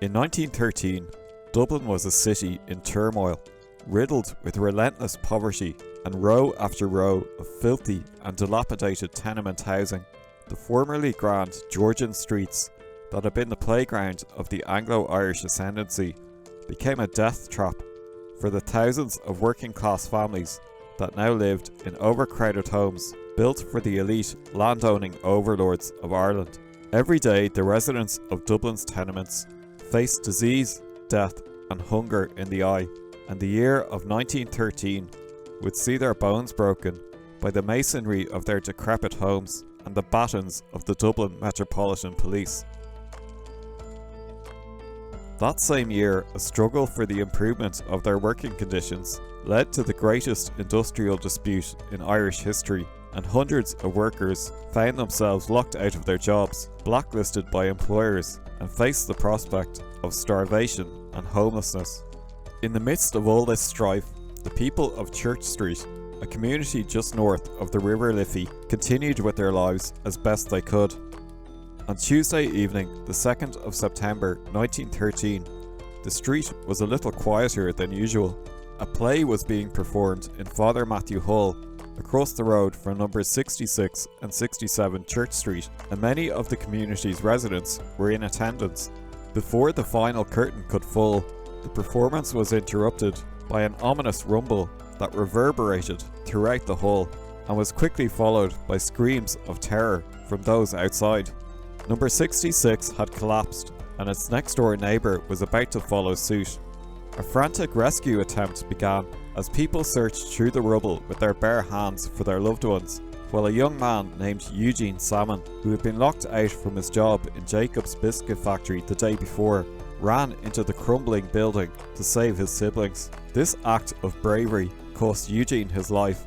In 1913, Dublin was a city in turmoil, riddled with relentless poverty and row after row of filthy and dilapidated tenement housing. The formerly grand Georgian Streets that had been the playground of the Anglo Irish Ascendency became a death trap for the thousands of working class families that now lived in overcrowded homes built for the elite landowning overlords of Ireland. Every day the residents of Dublin's tenements faced disease, death and hunger in the eye, and the year of 1913 would see their bones broken by the masonry of their decrepit homes and the batons of the Dublin Metropolitan Police. That same year, a struggle for the improvement of their working conditions led to the greatest industrial dispute in Irish history, and hundreds of workers found themselves locked out of their jobs, blacklisted by employers, and faced the prospect of starvation and homelessness. In the midst of all this strife, the people of Church Street, a community just north of the River Liffey, continued with their lives as best they could. On Tuesday evening, the 2nd of September 1913, the street was a little quieter than usual. A play was being performed in Father Matthew Hall, across the road from numbers 66 and 67 Church Street, and many of the community's residents were in attendance. Before the final curtain could fall, the performance was interrupted by an ominous rumble that reverberated throughout the hall and was quickly followed by screams of terror from those outside. Number 66 had collapsed, and its next door neighbour was about to follow suit. A frantic rescue attempt began as people searched through the rubble with their bare hands for their loved ones, while a young man named Eugene Salmon, who had been locked out from his job in Jacob's biscuit factory the day before, ran into the crumbling building to save his siblings. This act of bravery cost Eugene his life,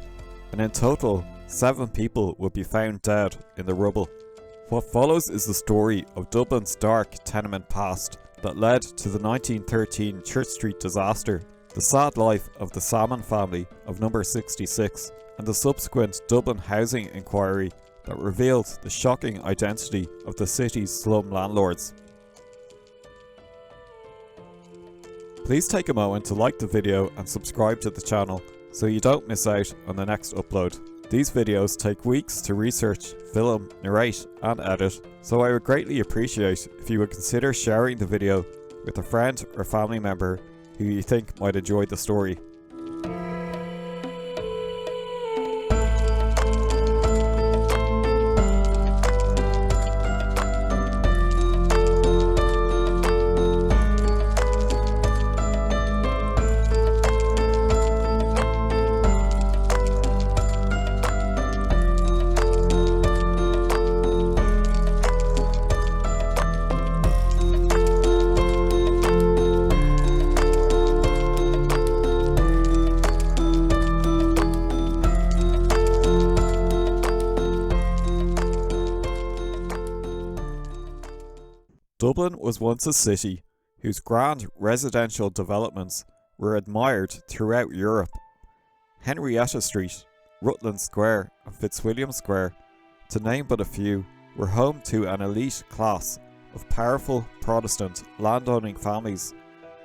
and in total 7 people would be found dead in the rubble. What follows is the story of Dublin's dark tenement past that led to the 1913 Church Street disaster, the sad life of the Salmon family of number 66, and the subsequent Dublin housing inquiry that revealed the shocking identity of the city's slum landlords. Please take a moment to like the video and subscribe to the channel so you don't miss out on the next upload. These videos take weeks to research, film, narrate and edit, so I would greatly appreciate if you would consider sharing the video with a friend or family member who you think might enjoy the story. Dublin was once a city whose grand residential developments were admired throughout Europe. Henrietta Street, Rutland Square and Fitzwilliam Square, to name but a few, were home to an elite class of powerful Protestant landowning families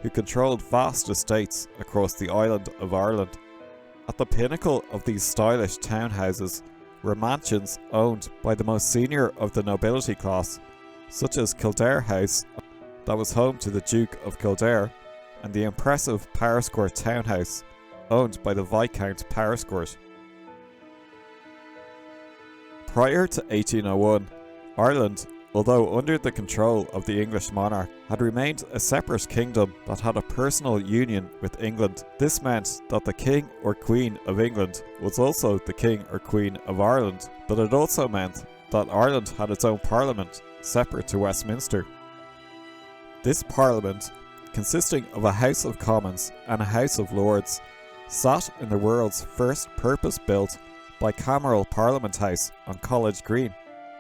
who controlled vast estates across the island of Ireland. At the pinnacle of these stylish townhouses were mansions owned by the most senior of the nobility class, such as Kildare House, that was home to the Duke of Kildare, and the impressive Powerscourt townhouse, owned by the Viscount Powerscourt. Prior to 1801, Ireland, although under the control of the English monarch, had remained a separate kingdom that had a personal union with England. This meant that the King or Queen of England was also the King or Queen of Ireland, but it also meant that Ireland had its own parliament, separate to Westminster. This parliament, consisting of a House of Commons and a House of Lords, sat in the world's first purpose-built bicameral Parliament House on College Green.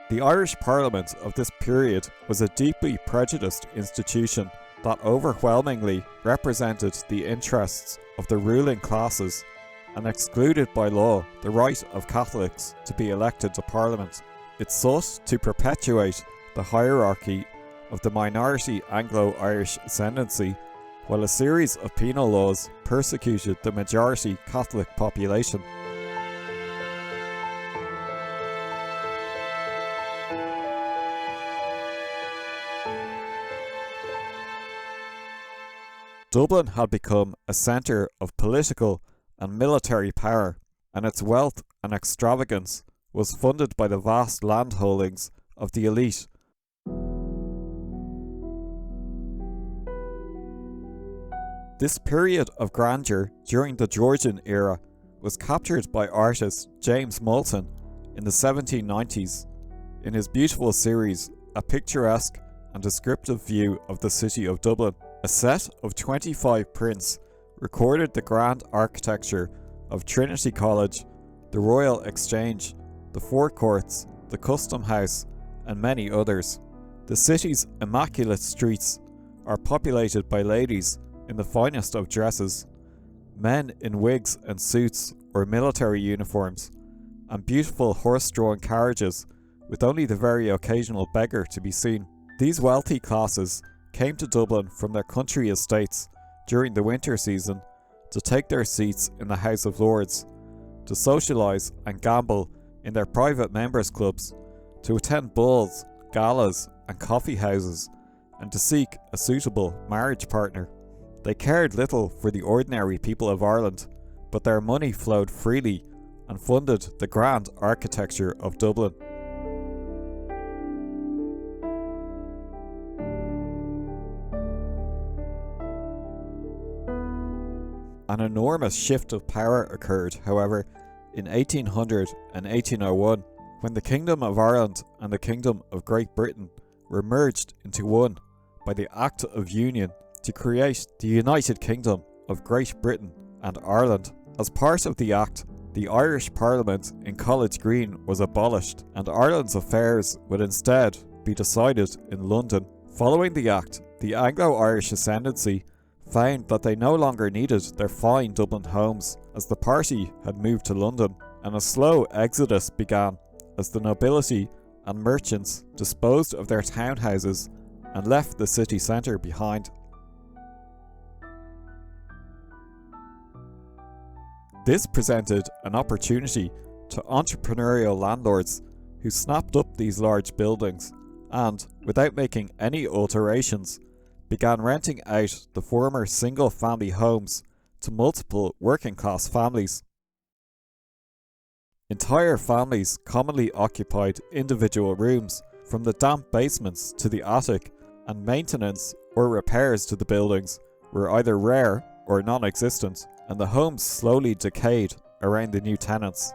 The Irish Parliament of this period was a deeply prejudiced institution that overwhelmingly represented the interests of the ruling classes and excluded by law the right of Catholics to be elected to Parliament. It sought to perpetuate the hierarchy of the minority Anglo Irish Ascendency, while a series of penal laws persecuted the majority Catholic population. Dublin had become a centre of political and military power, and its wealth and extravagance was funded by the vast landholdings of the elite. This period of grandeur during the Georgian era was captured by artist James Moulton in the 1790s in his beautiful series A Picturesque and Descriptive View of the City of Dublin. A set of 25 prints recorded the grand architecture of Trinity College, the Royal Exchange, the Four Courts, the Custom House, and many others. The city's immaculate streets are populated by ladies in the finest of dresses, men in wigs and suits or military uniforms, and beautiful horse-drawn carriages with only the very occasional beggar to be seen. These wealthy classes came to Dublin from their country estates during the winter season to take their seats in the House of Lords, to socialise and gamble in their private members' clubs, to attend balls, galas and coffee houses, and to seek a suitable marriage partner. They cared little for the ordinary people of Ireland, but their money flowed freely and funded the grand architecture of Dublin. An enormous shift of power occurred, however, in 1800 and 1801, when the Kingdom of Ireland and the Kingdom of Great Britain were merged into one by the Act of Union to create the United Kingdom of Great Britain and Ireland. As part of the Act, the Irish Parliament in College Green was abolished, and Ireland's affairs would instead be decided in London. Following the Act, the Anglo Irish Ascendency found that they no longer needed their fine Dublin homes, as the party had moved to London, and a slow exodus began as the nobility and merchants disposed of their townhouses and left the city centre behind. This presented an opportunity to entrepreneurial landlords who snapped up these large buildings and, without making any alterations, began renting out the former single-family homes to multiple working-class families. Entire families commonly occupied individual rooms, from the damp basements to the attic, and maintenance or repairs to the buildings were either rare or non-existent, and the homes slowly decayed around the new tenants.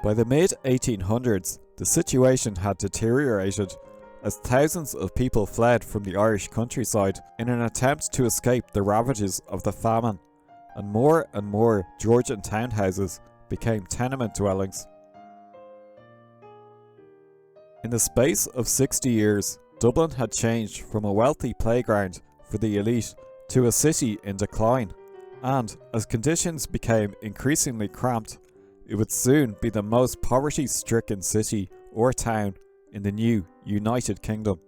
By the mid-1800s, the situation had deteriorated as thousands of people fled from the Irish countryside in an attempt to escape the ravages of the famine, and more Georgian townhouses became tenement dwellings. In the space of 60 years, Dublin had changed from a wealthy playground for the elite to a city in decline, and as conditions became increasingly cramped, it would soon be the most poverty-stricken city or town in the new United Kingdom.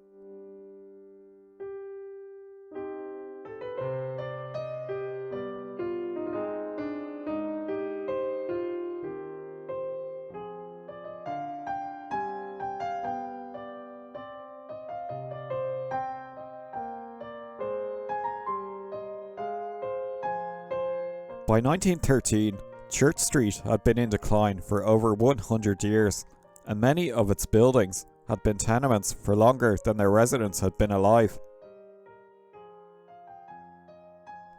By 1913, Church Street had been in decline for over 100 years, and many of its buildings had been tenements for longer than their residents had been alive.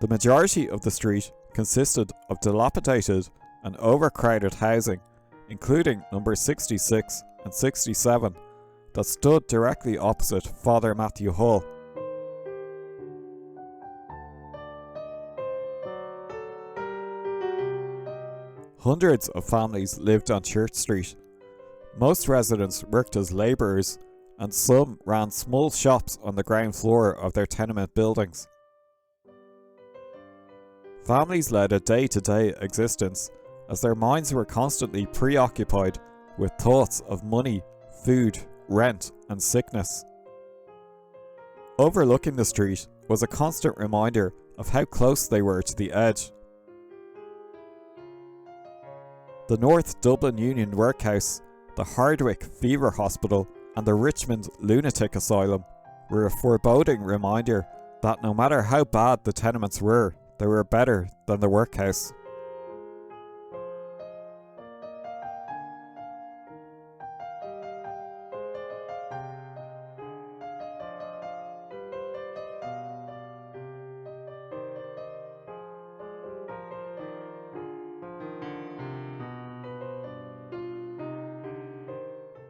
The majority of the street consisted of dilapidated and overcrowded housing, including numbers 66 and 67 that stood directly opposite Father Matthew Hall. Hundreds of families lived on Church Street. Most residents worked as labourers, and some ran small shops on the ground floor of their tenement buildings. Families led a day-to-day existence as their minds were constantly preoccupied with thoughts of money, food, rent, and sickness. Overlooking the street was a constant reminder of how close they were to the edge. The North Dublin Union Workhouse, the Hardwick Fever Hospital, and the Richmond Lunatic Asylum were a foreboding reminder that no matter how bad the tenements were, they were better than the workhouse.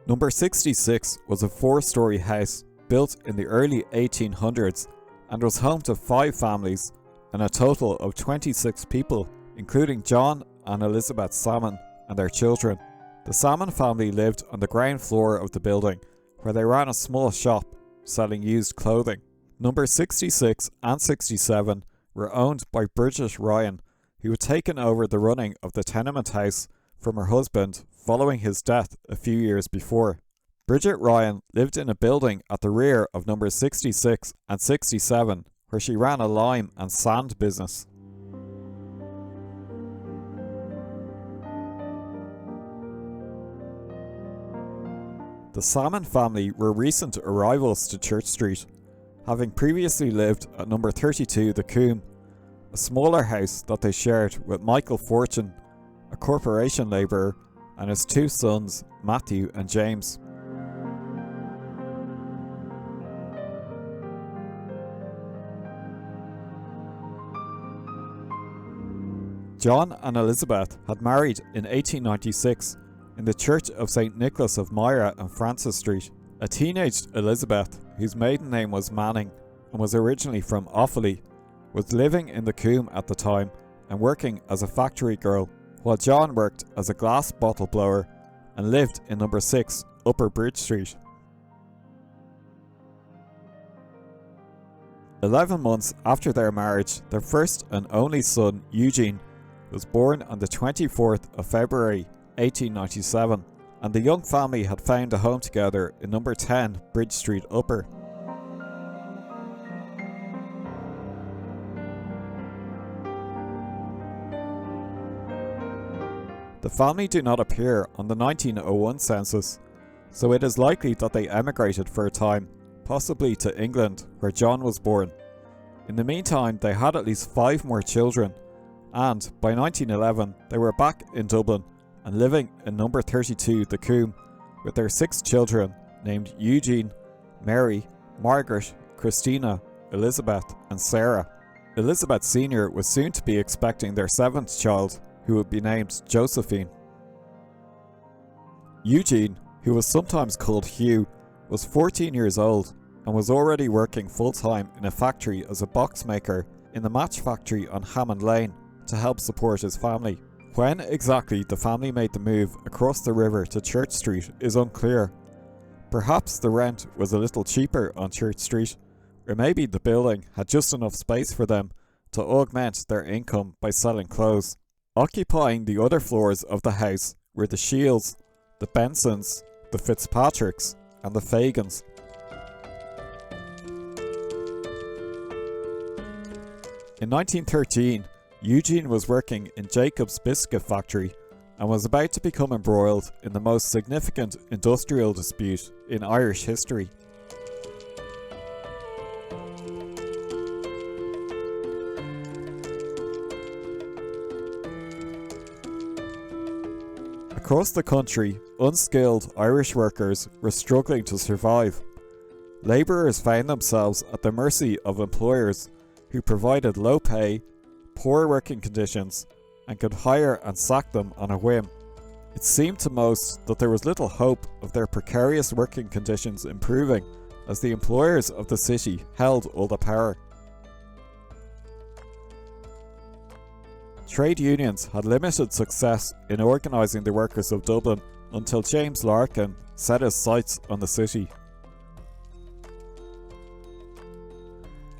Number 66 was a 4-storey house built in the early 1800s and was home to 5 families and a total of 26 people, including John and Elizabeth Salmon and their children. The Salmon family lived on the ground floor of the building, where they ran a small shop selling used clothing. Number 66 and 67 were owned by Bridget Ryan, who had taken over the running of the tenement house from her husband following his death a few years before. Bridget Ryan lived in a building at the rear of numbers 66 and 67, where she ran a lime and sand business. The Salmon family were recent arrivals to Church Street, having previously lived at number 32 The Coombe, a smaller house that they shared with Michael Fortune, a corporation labourer, and his 2 sons, Matthew and James. John and Elizabeth had married in 1896 in the Church of St. Nicholas of Myra on Francis Street. A teenaged Elizabeth, whose maiden name was Manning and was originally from Offaly, was living in the Coombe at the time and working as a factory girl, while John worked as a glass bottle blower and lived in number 6 Upper Bridge Street. 11 months after their marriage, their first and only son, Eugene, was born on the 24th of February 1897, and the young family had found a home together in number 10 Bridge Street Upper. The family do not appear on the 1901 census, so it is likely that they emigrated for a time, possibly to England, where John was born. In the meantime, they had at least 5 more children, and by 1911 they were back in Dublin and living in number 32 The Coombe with their 6 children named Eugene, Mary, Margaret, Christina, Elizabeth and Sarah. Elizabeth Sr. was soon to be expecting their 7th child, who would be named Josephine. Eugene, who was sometimes called Hugh, was 14 years old and was already working full-time in a factory as a box maker in the match factory on Hammond Lane to help support his family. When exactly the family made the move across the river to Church Street is unclear. Perhaps the rent was a little cheaper on Church Street, or maybe the building had just enough space for them to augment their income by selling clothes. Occupying the other floors of the house were the Shields, the Bensons, the Fitzpatricks and the Fagans. In 1913, Eugene was working in Jacob's Biscuit Factory and was about to become embroiled in the most significant industrial dispute in Irish history. Across the country, unskilled Irish workers were struggling to survive. Labourers found themselves at the mercy of employers who provided low pay, poor working conditions, and could hire and sack them on a whim. It seemed to most that there was little hope of their precarious working conditions improving, as the employers of the city held all the power. Trade unions had limited success in organising the workers of Dublin until James Larkin set his sights on the city.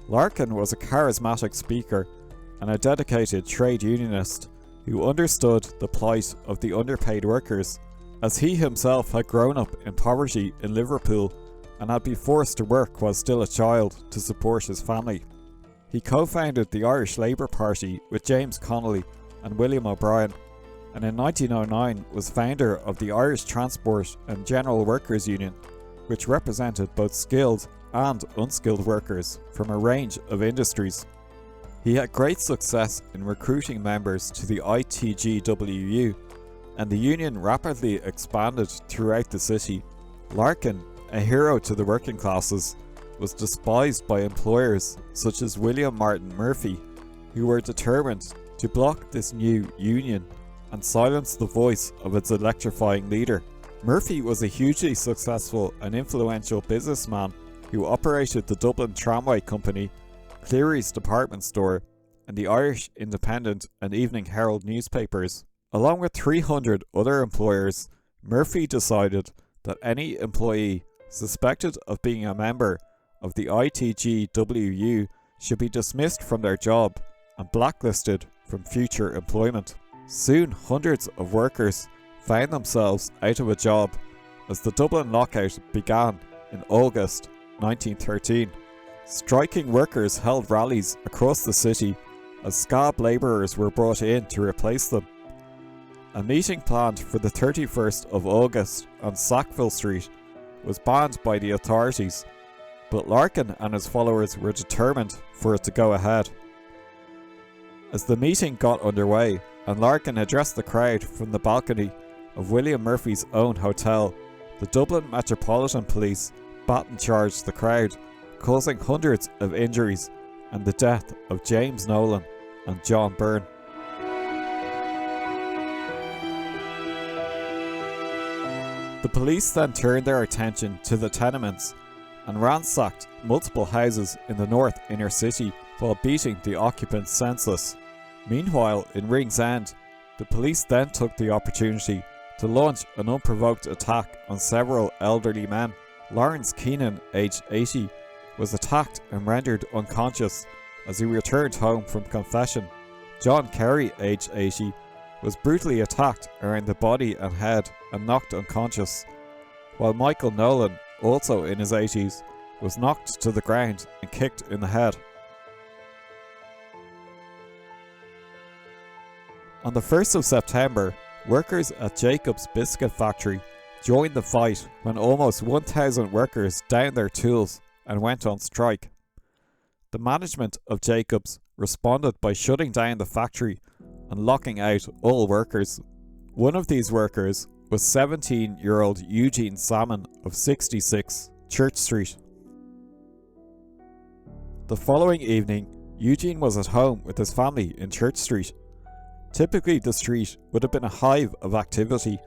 Larkin was a charismatic speaker and a dedicated trade unionist who understood the plight of the underpaid workers, as he himself had grown up in poverty in Liverpool and had been forced to work while still a child to support his family. He co-founded the Irish Labour Party with James Connolly and William O'Brien, and in 1909 was founder of the Irish Transport and General Workers Union, which represented both skilled and unskilled workers from a range of industries. He had great success in recruiting members to the ITGWU, and the union rapidly expanded throughout the city. Larkin, a hero to the working classes, was despised by employers such as William Martin Murphy, who were determined to block this new union and silence the voice of its electrifying leader. Murphy was a hugely successful and influential businessman who operated the Dublin Tramway Company, Cleary's department store, and the Irish Independent and Evening Herald newspapers. Along with 300 other employers, Murphy decided that any employee suspected of being a member of the ITGWU should be dismissed from their job and blacklisted from future employment. Soon, hundreds of workers found themselves out of a job as the Dublin lockout began in August 1913. Striking workers held rallies across the city as scab labourers were brought in to replace them. A meeting planned for the 31st of August on Sackville Street was banned by the authorities, but Larkin and his followers were determined for it to go ahead. As the meeting got underway and Larkin addressed the crowd from the balcony of William Murphy's own hotel, the Dublin Metropolitan Police baton charged the crowd, causing hundreds of injuries and the death of James Nolan and John Byrne. The police then turned their attention to the tenements and ransacked multiple houses in the north inner city while beating the occupants senseless. Meanwhile, in Ringsend, the police then took the opportunity to launch an unprovoked attack on several elderly men. Lawrence Keenan, aged 80, was attacked and rendered unconscious as he returned home from confession. John Kerry, aged 80, was brutally attacked around the body and head and knocked unconscious, while Michael Nolan, also in his 80s, was knocked to the ground and kicked in the head. On the 1st of September, workers at Jacob's Biscuit Factory joined the fight when almost 1,000 workers downed their tools and went on strike. The management of Jacob's responded by shutting down the factory and locking out all workers. One of these workers was 17-year-old Eugene Salmon of 66 Church Street. The following evening, Eugene was at home with his family in Church Street. Typically, the street would have been a hive of activity,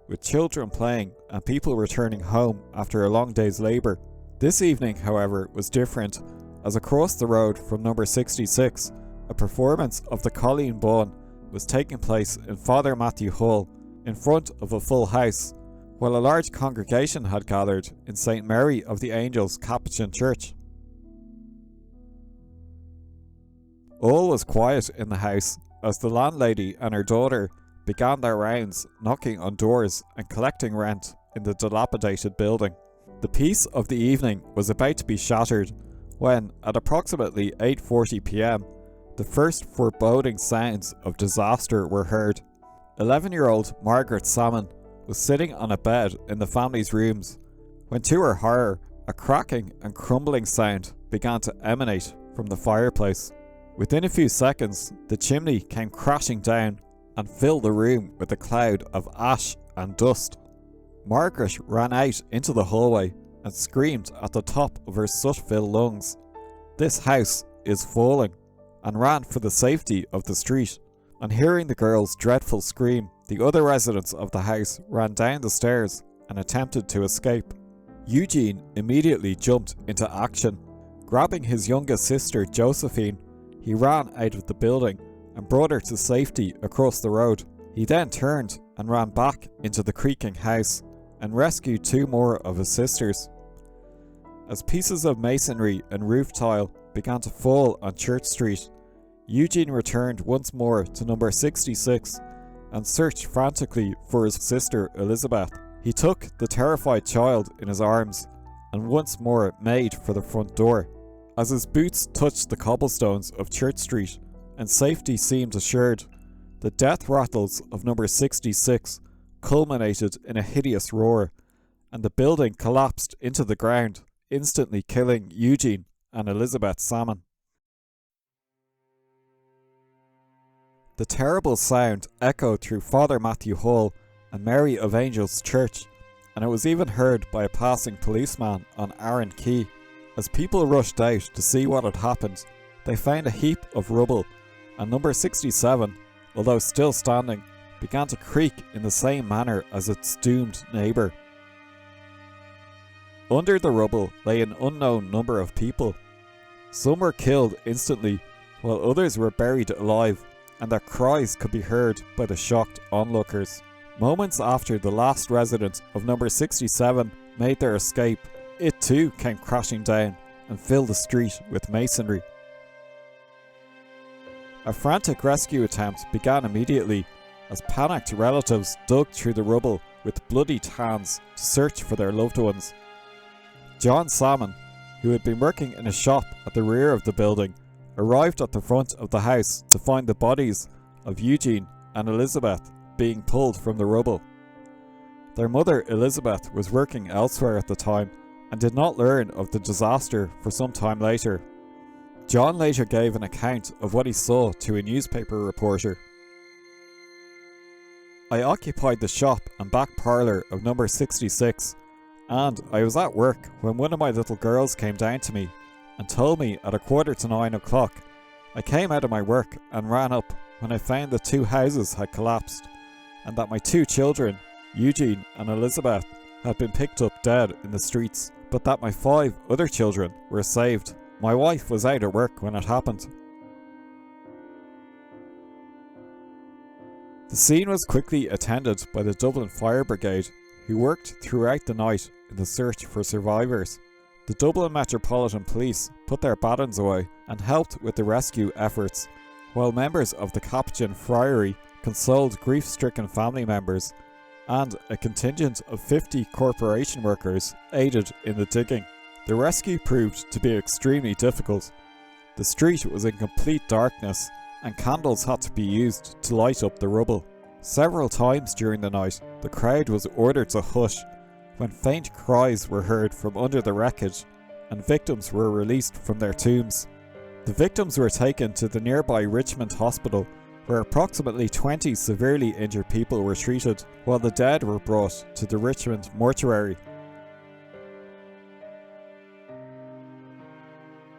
with children playing and people returning home after a long day's labour. This evening, however, was different, as across the road from number 66, a performance of the Colleen Bawn was taking place in Father Matthew Hall, in front of a full house, while a large congregation had gathered in St Mary of the Angels Capuchin Church. All was quiet in the house as the landlady and her daughter began their rounds, knocking on doors and collecting rent in the dilapidated building. The peace of the evening was about to be shattered when, at approximately 8:40 p.m, the first foreboding sounds of disaster were heard. 11-year-old Margaret Salmon was sitting on a bed in the family's rooms when, to her horror, a cracking and crumbling sound began to emanate from the fireplace. Within a few seconds, the chimney came crashing down and filled the room with a cloud of ash and dust. Margaret ran out into the hallway and screamed at the top of her soot-filled lungs, "This house is falling," and ran for the safety of the street. On hearing the girl's dreadful scream, the other residents of the house ran down the stairs and attempted to escape. Eugene immediately jumped into action. Grabbing his youngest sister, Josephine, he ran out of the building and brought her to safety across the road. He then turned and ran back into the creaking house and rescued two more of his sisters. As pieces of masonry and roof tile began to fall on Church Street, Eugene returned once more to number 66 and searched frantically for his sister Elizabeth. He took the terrified child in his arms and once more made for the front door. As his boots touched the cobblestones of Church Street and safety seemed assured, the death rattles of number 66 culminated in a hideous roar, and the building collapsed into the ground, instantly killing Eugene and Elizabeth Salmon. The terrible sound echoed through Father Matthew Hall and Mary of Angels Church, and it was even heard by a passing policeman on Arran Quay. As people rushed out to see what had happened, they found a heap of rubble, and number 67, although still standing, began to creak in the same manner as its doomed neighbour. Under the rubble lay an unknown number of people. Some were killed instantly, while others were buried alive, and their cries could be heard by the shocked onlookers. Moments after the last resident of number 67 made their escape, it too came crashing down and filled the street with masonry. A frantic rescue attempt began immediately as panicked relatives dug through the rubble with bloodied hands to search for their loved ones. John Salmon, who had been working in a shop at the rear of the building, arrived at the front of the house to find the bodies of Eugene and Elizabeth being pulled from the rubble. Their mother Elizabeth was working elsewhere at the time and did not learn of the disaster for some time later. John later gave an account of what he saw to a newspaper reporter. "I occupied the shop and back parlour of number 66, and I was at work when one of my little girls came down to me and told me at 8:45. I came out of my work and ran up when I found the two houses had collapsed, and that my two children, Eugene and Elizabeth, had been picked up dead in the streets, but that my 5 other children were saved. My wife was out at work when it happened." The scene was quickly attended by the Dublin Fire Brigade, who worked throughout the night in the search for survivors. The Dublin Metropolitan Police put their batons away and helped with the rescue efforts, while members of the Capuchin Friary consoled grief-stricken family members, and a contingent of 50 corporation workers aided in the digging. The rescue proved to be extremely difficult. The street was in complete darkness, and candles had to be used to light up the rubble. Several times during the night, the crowd was ordered to hush when faint cries were heard from under the wreckage, and victims were released from their tombs. The victims were taken to the nearby Richmond Hospital, where approximately 20 severely injured people were treated, while the dead were brought to the Richmond mortuary.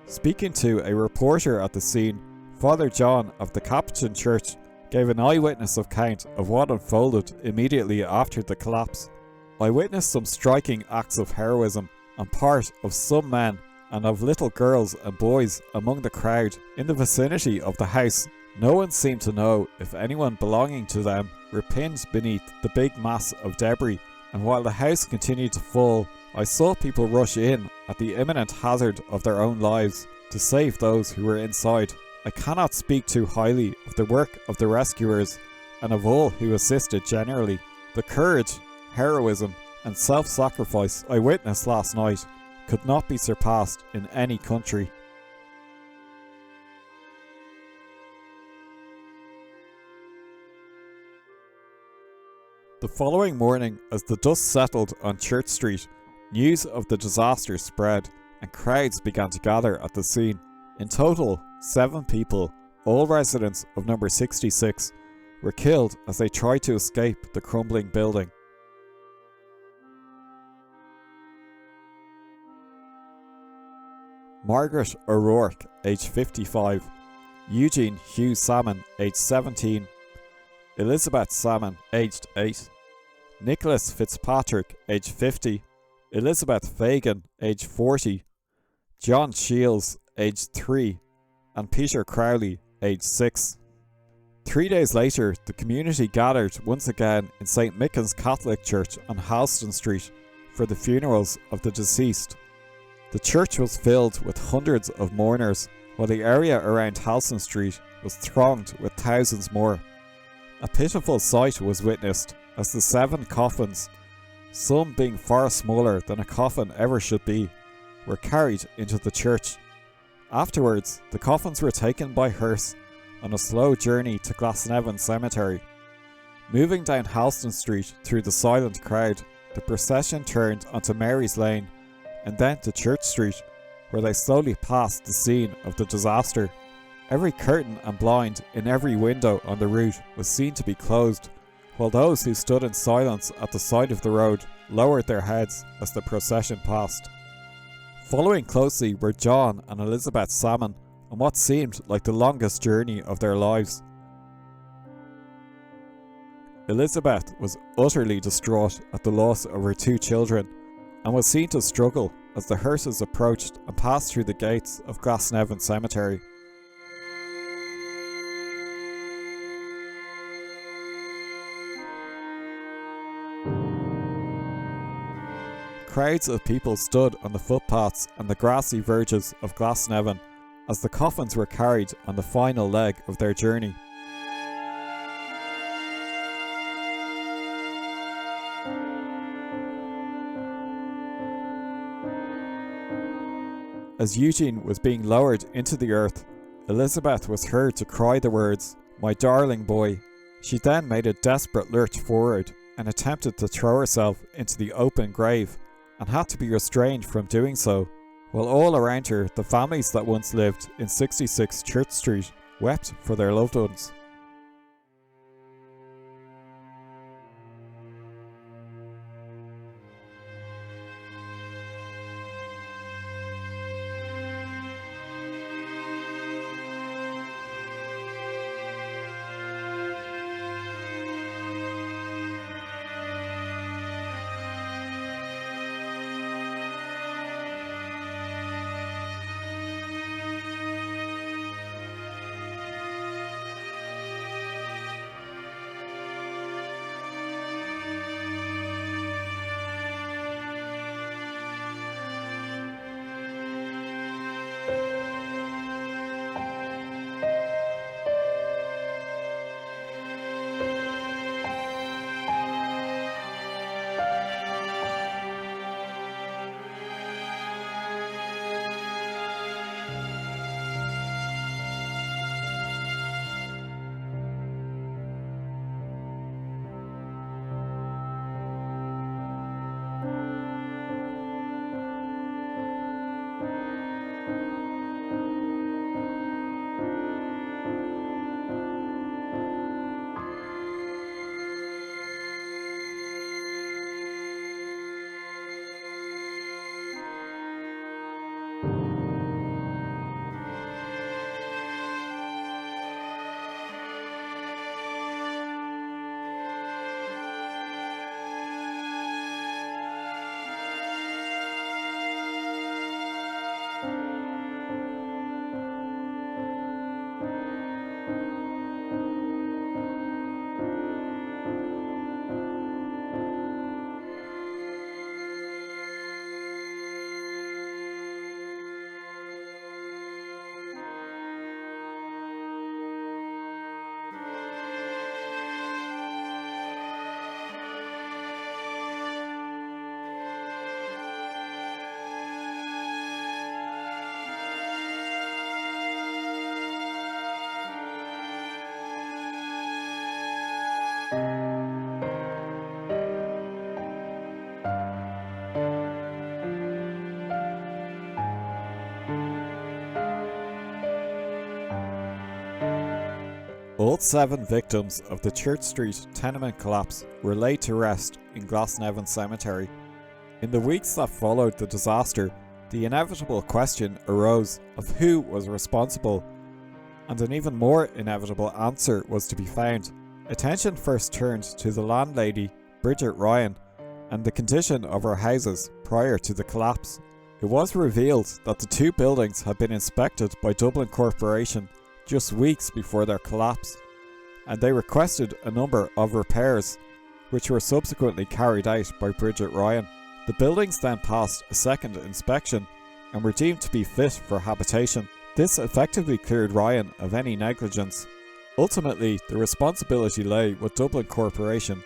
Speaking to a reporter at the scene, Father John of the Capuchin Church gave an eyewitness account of what unfolded immediately after the collapse. "I witnessed some striking acts of heroism on part of some men and of little girls and boys among the crowd in the vicinity of the house. No one seemed to know if anyone belonging to them were pinned beneath the big mass of debris, and while the house continued to fall, I saw people rush in at the imminent hazard of their own lives to save those who were inside. I cannot speak too highly of the work of the rescuers and of all who assisted generally. The courage, heroism and self-sacrifice I witnessed last night could not be surpassed in any country." The following morning, as the dust settled on Church Street, news of the disaster spread and crowds began to gather at the scene. In total, 7 people, all residents of number 66, were killed as they tried to escape the crumbling building. Margaret O'Rourke, age 55, Eugene Hugh Salmon, age 17, Elizabeth Salmon, aged 8, Nicholas Fitzpatrick, age 50, Elizabeth Fagan, age 40, John Shields, age 3, and Peter Crowley, age 6. 3 days later, the community gathered once again in St. Michan's Catholic Church on Halston Street for the funerals of the deceased. The church was filled with hundreds of mourners, while the area around Halston Street was thronged with thousands more. A pitiful sight was witnessed as the 7 coffins, some being far smaller than a coffin ever should be, were carried into the church. Afterwards, the coffins were taken by hearse on a slow journey to Glasnevin Cemetery. Moving down Halston Street through the silent crowd, the procession turned onto Mary's Lane and then to Church Street, where they slowly passed the scene of the disaster. Every curtain and blind in every window on the route was seen to be closed, while those who stood in silence at the side of the road lowered their heads as the procession passed. Following closely were John and Elizabeth Salmon on what seemed like the longest journey of their lives. Elizabeth was utterly distraught at the loss of her 2 children and was seen to struggle as the hearses approached and passed through the gates of Glasnevin Cemetery. Crowds of people stood on the footpaths and the grassy verges of Glasnevin as the coffins were carried on the final leg of their journey. As Eugene was being lowered into the earth, Elizabeth was heard to cry the words, "My darling boy." She then made a desperate lurch forward and attempted to throw herself into the open grave, and had to be restrained from doing so, while all around her the families that once lived in 66 Church Street wept for their loved ones. All 7 victims of the Church Street tenement collapse were laid to rest in Glasnevin Cemetery. In the weeks that followed the disaster, the inevitable question arose of who was responsible, and an even more inevitable answer was to be found. Attention first turned to the landlady, Bridget Ryan, and the condition of her houses prior to the collapse. It was revealed that the 2 buildings had been inspected by Dublin Corporation just weeks before their collapse, and they requested a number of repairs, which were subsequently carried out by Bridget Ryan. The buildings then passed a second inspection and were deemed to be fit for habitation. This effectively cleared Ryan of any negligence. Ultimately, the responsibility lay with Dublin Corporation,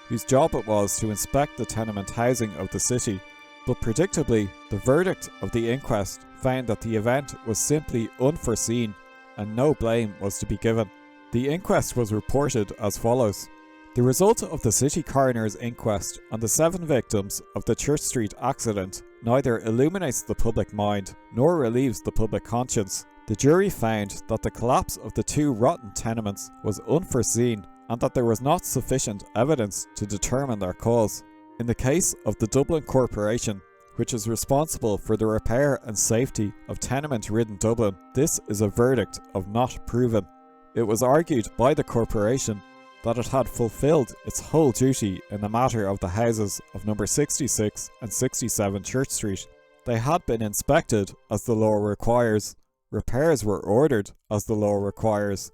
whose job it was to inspect the tenement housing of the city. But predictably, the verdict of the inquest found that the event was simply unforeseen and no blame was to be given. The inquest was reported as follows. The result of the city coroner's inquest on the 7 victims of the Church Street accident neither illuminates the public mind nor relieves the public conscience. The jury found that the collapse of the 2 rotten tenements was unforeseen and that there was not sufficient evidence to determine their cause. In the case of the Dublin Corporation, which is responsible for the repair and safety of tenement-ridden Dublin, this is a verdict of not proven. It was argued by the corporation that it had fulfilled its whole duty in the matter of the houses of number 66 and 67 Church Street. They had been inspected as the law requires. Repairs were ordered as the law requires.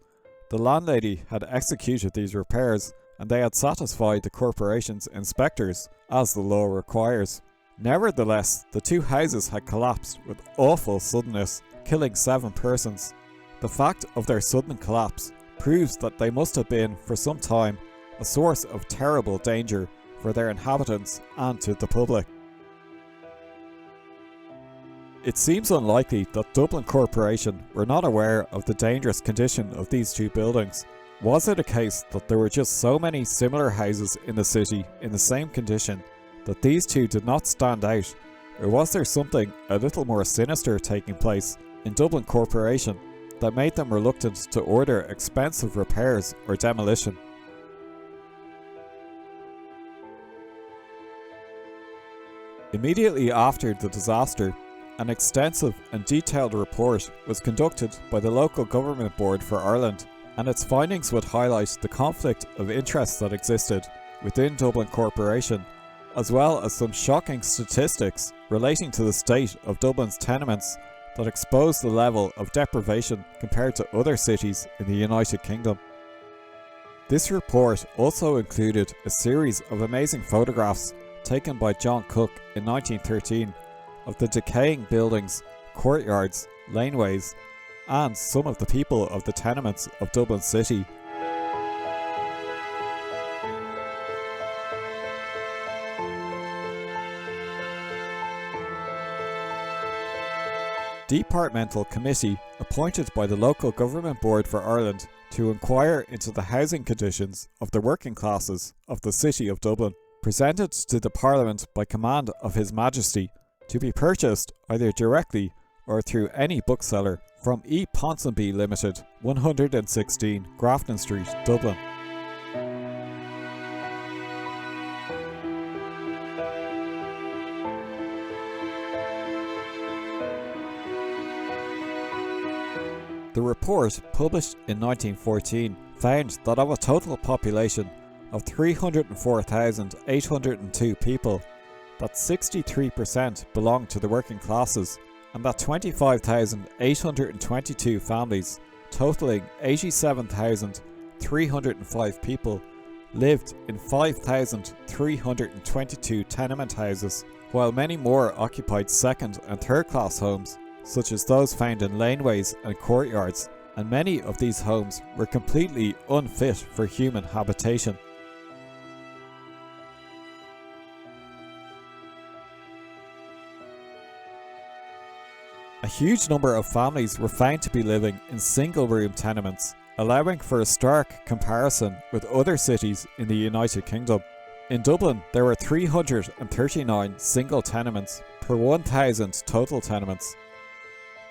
The landlady had executed these repairs and they had satisfied the corporation's inspectors as the law requires. Nevertheless, the 2 houses had collapsed with awful suddenness, killing 7 persons. The fact of their sudden collapse proves that they must have been, for some time, a source of terrible danger for their inhabitants and to the public. It seems unlikely that Dublin Corporation were not aware of the dangerous condition of these 2 buildings. Was it a case that there were just so many similar houses in the city in the same condition that these 2 did not stand out, or was there something a little more sinister taking place in Dublin Corporation that made them reluctant to order expensive repairs or demolition? Immediately after the disaster, an extensive and detailed report was conducted by the local government board for Ireland, and its findings would highlight the conflict of interests that existed within Dublin Corporation, as well as some shocking statistics relating to the state of Dublin's tenements that exposed the level of deprivation compared to other cities in the United Kingdom. This report also included a series of amazing photographs taken by John Cook in 1913 of the decaying buildings, courtyards, laneways, and some of the people of the tenements of Dublin City. Departmental committee appointed by the local government board for Ireland to inquire into the housing conditions of the working classes of the city of Dublin, presented to the Parliament by command of His Majesty, to be purchased either directly or through any bookseller from E. Ponsonby Limited, 116 Grafton Street, Dublin. The report, published in 1914, found that of a total population of 304,802 people, that 63% belonged to the working classes, and that 25,822 families, totaling 87,305 people, lived in 5,322 tenement houses, while many more occupied second and third class homes, such as those found in laneways and courtyards, and many of these homes were completely unfit for human habitation. A huge number of families were found to be living in single-room tenements, allowing for a stark comparison with other cities in the United Kingdom. In Dublin, there were 339 single tenements per 1,000 total tenements.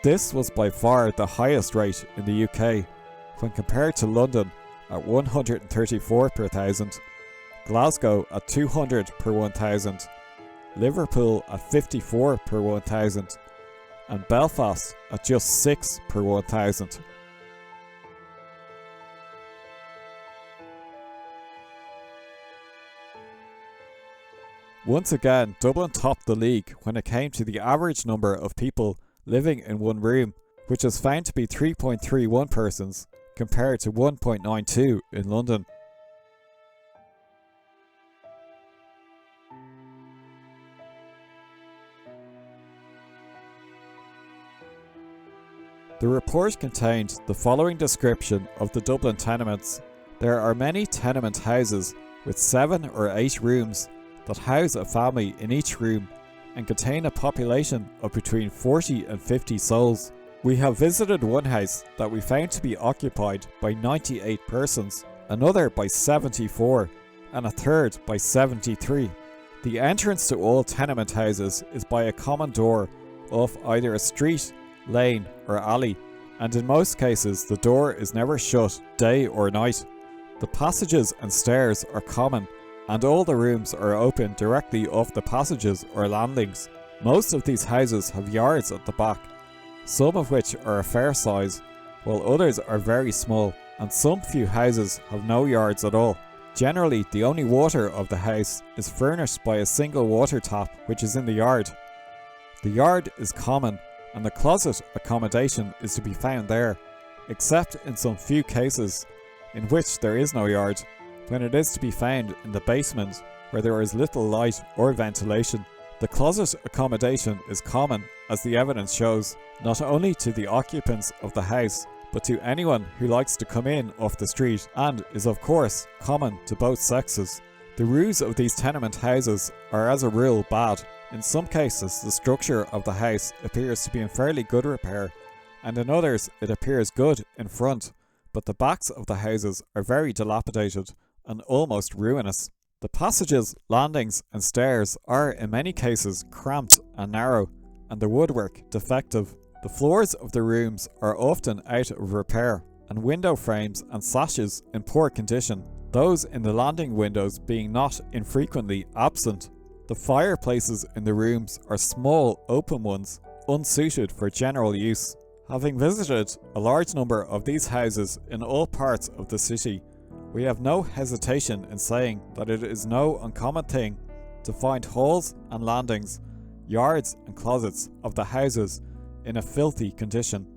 This was by far the highest rate in the UK, when compared to London at 134 per 1,000, Glasgow at 200 per 1,000, Liverpool at 54 per 1,000, and Belfast at just 6 per 1,000. Once again, Dublin topped the league when it came to the average number of people living in one room, which is found to be 3.31 persons compared to 1.92 in London. The report contained the following description of the Dublin tenements. There are many tenement houses with 7 or 8 rooms that house a family in each room and contain a population of between 40 and 50 souls. We have visited one house that we found to be occupied by 98 persons, another by 74, and a third by 73. The entrance to all tenement houses is by a common door off either a street, lane or alley, and in most cases the door is never shut day or night. The passages and stairs are common, and all the rooms are open directly off the passages or landings. Most of these houses have yards at the back, some of which are a fair size, while others are very small, and some few houses have no yards at all. Generally, the only water of the house is furnished by a single water tap which is in the yard. The yard is common, and the closet accommodation is to be found there, except in some few cases in which there is no yard, when it is to be found in the basement where there is little light or ventilation. The closet accommodation is common, as the evidence shows, not only to the occupants of the house, but to anyone who likes to come in off the street, and is of course common to both sexes. The roofs of these tenement houses are as a rule bad. In some cases the structure of the house appears to be in fairly good repair, and in others it appears good in front, but the backs of the houses are very dilapidated and almost ruinous. The passages, landings and stairs are in many cases cramped and narrow, and the woodwork defective. The floors of the rooms are often out of repair, and window frames and sashes in poor condition, those in the landing windows being not infrequently absent. The fireplaces in the rooms are small open ones, unsuited for general use. Having visited a large number of these houses in all parts of the city, we have no hesitation in saying that it is no uncommon thing to find halls and landings, yards and closets of the houses in a filthy condition.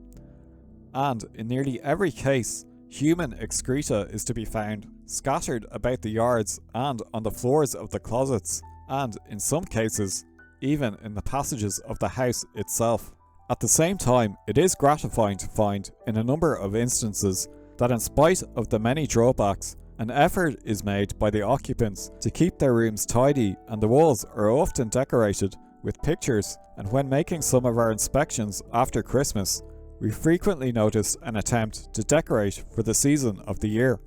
And in nearly every case, human excreta is to be found scattered about the yards and on the floors of the closets, and in some cases, even in the passages of the house itself. At the same time, it is gratifying to find, in a number of instances, that in spite of the many drawbacks, an effort is made by the occupants to keep their rooms tidy, and the walls are often decorated with pictures, and when making some of our inspections after Christmas, we frequently noticed an attempt to decorate for the season of the year.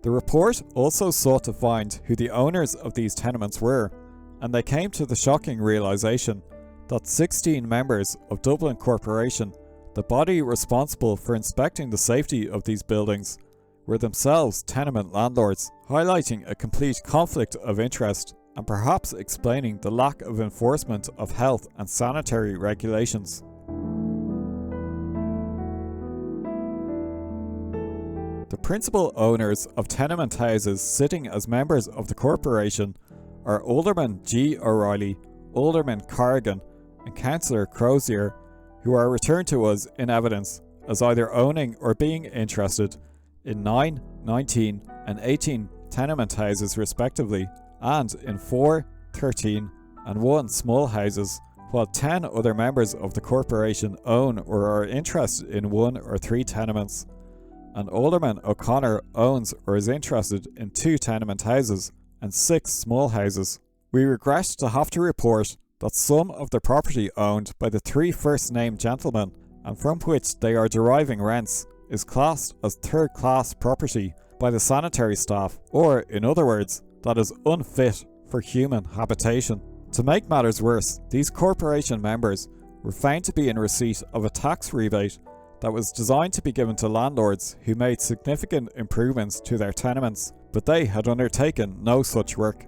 The report also sought to find who the owners of these tenements were, and they came to the shocking realisation that 16 members of Dublin Corporation, the body responsible for inspecting the safety of these buildings, were themselves tenement landlords, highlighting a complete conflict of interest and perhaps explaining the lack of enforcement of health and sanitary regulations. The principal owners of tenement houses sitting as members of the corporation are Alderman G. O'Reilly, Alderman Corrigan and Councillor Crozier, who are returned to us in evidence as either owning or being interested in 9, 19 and 18 tenement houses respectively, and in 4, 13 and 1 small houses, while 10 other members of the corporation own or are interested in 1 or 3 tenements, and Alderman O'Connor owns or is interested in 2 tenement houses and 6 small houses. We regret to have to report that some of the property owned by the 3 first named gentlemen, and from which they are deriving rents, is classed as third-class property by the sanitary staff, or, in other words, that is unfit for human habitation. To make matters worse, these corporation members were found to be in receipt of a tax rebate that was designed to be given to landlords who made significant improvements to their tenements, but they had undertaken no such work.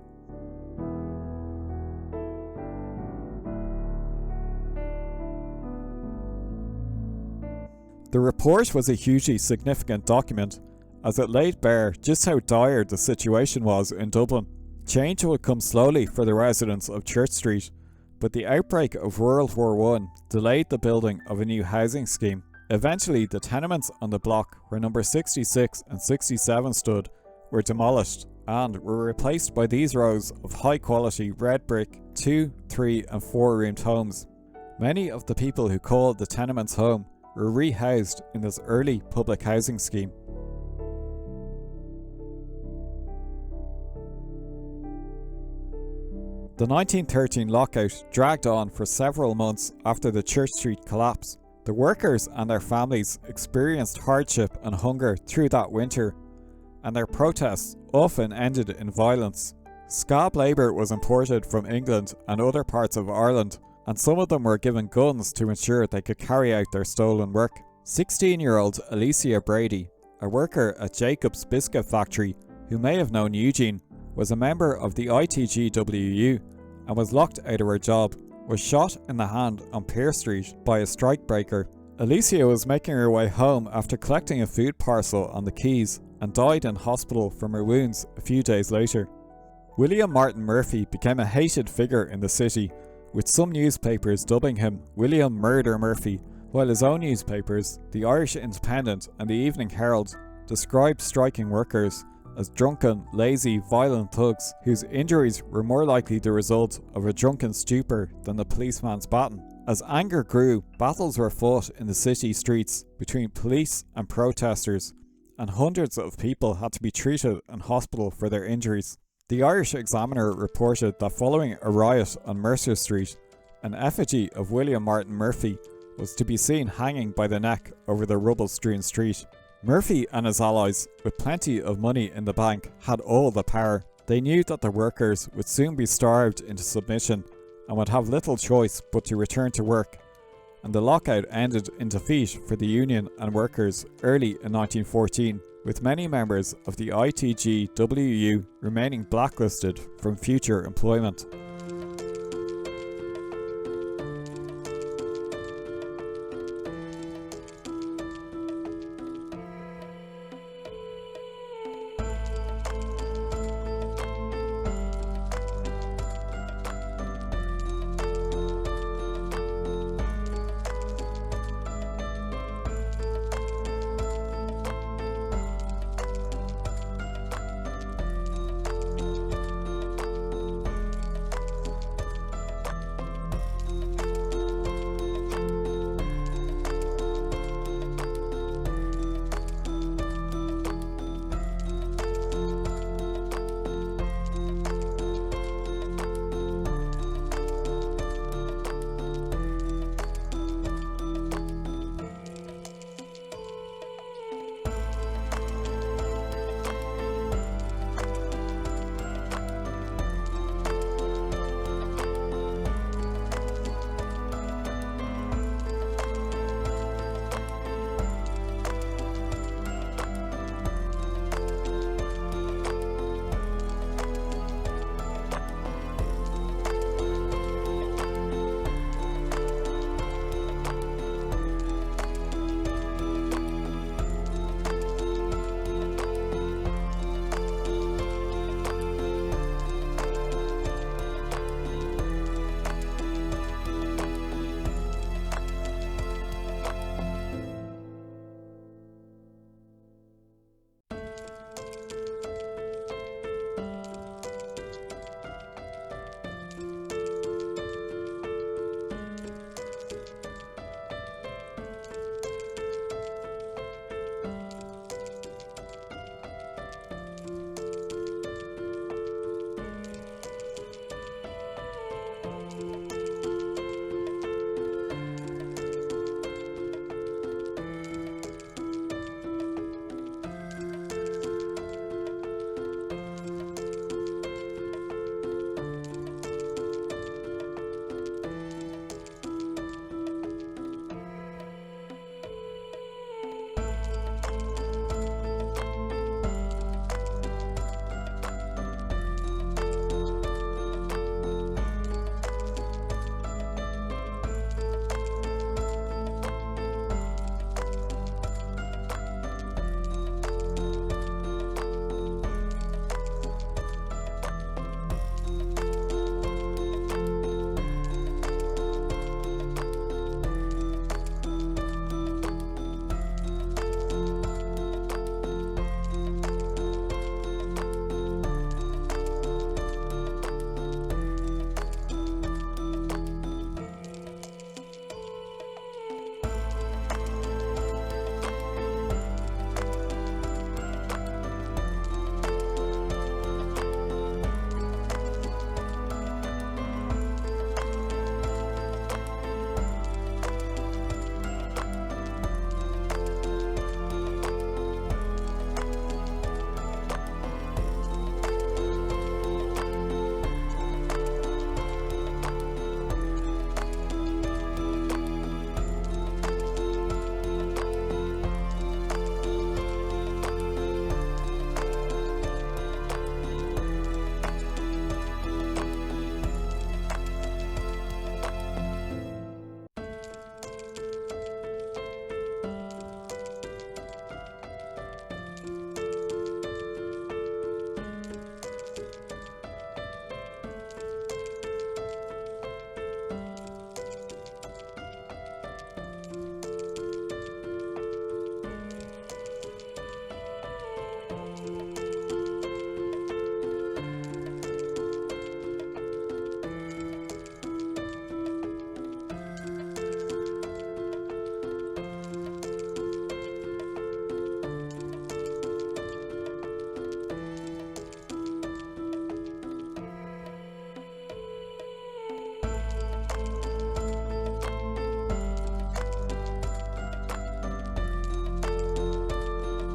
The report was a hugely significant document, as it laid bare just how dire the situation was in Dublin. Change would come slowly for the residents of Church Street, but the outbreak of World War I delayed the building of a new housing scheme. Eventually, the tenements on the block where number 66 and 67 stood were demolished and were replaced by these rows of high-quality red brick 2, 3 and 4 roomed homes. Many of the people who called the tenements home were rehoused in this early public housing scheme. The 1913 lockout dragged on for several months after the Church Street collapse. The workers and their families experienced hardship and hunger through that winter, and their protests often ended in violence. Scab labour was imported from England and other parts of Ireland, and some of them were given guns to ensure they could carry out their stolen work. 16-year-old Alicia Brady, a worker at Jacob's Biscuit Factory who may have known Eugene, was a member of the ITGWU and was locked out of her job, was shot in the hand on Pearse Street by a strikebreaker. Alicia was making her way home after collecting a food parcel on the quays and died in hospital from her wounds a few days later. William Martin Murphy became a hated figure in the city, with some newspapers dubbing him William Murder Murphy, while his own newspapers, the Irish Independent and the Evening Herald, described striking workers as drunken, lazy, violent thugs whose injuries were more likely the result of a drunken stupor than the policeman's baton. As anger grew, battles were fought in the city streets between police and protesters, and hundreds of people had to be treated in hospital for their injuries. The Irish Examiner reported that following a riot on Mercer Street, an effigy of William Martin Murphy was to be seen hanging by the neck over the rubble-strewn street. Murphy and his allies, with plenty of money in the bank, had all the power. They knew that the workers would soon be starved into submission and would have little choice but to return to work, and the lockout ended in defeat for the union and workers early in 1914, with many members of the ITGWU remaining blacklisted from future employment.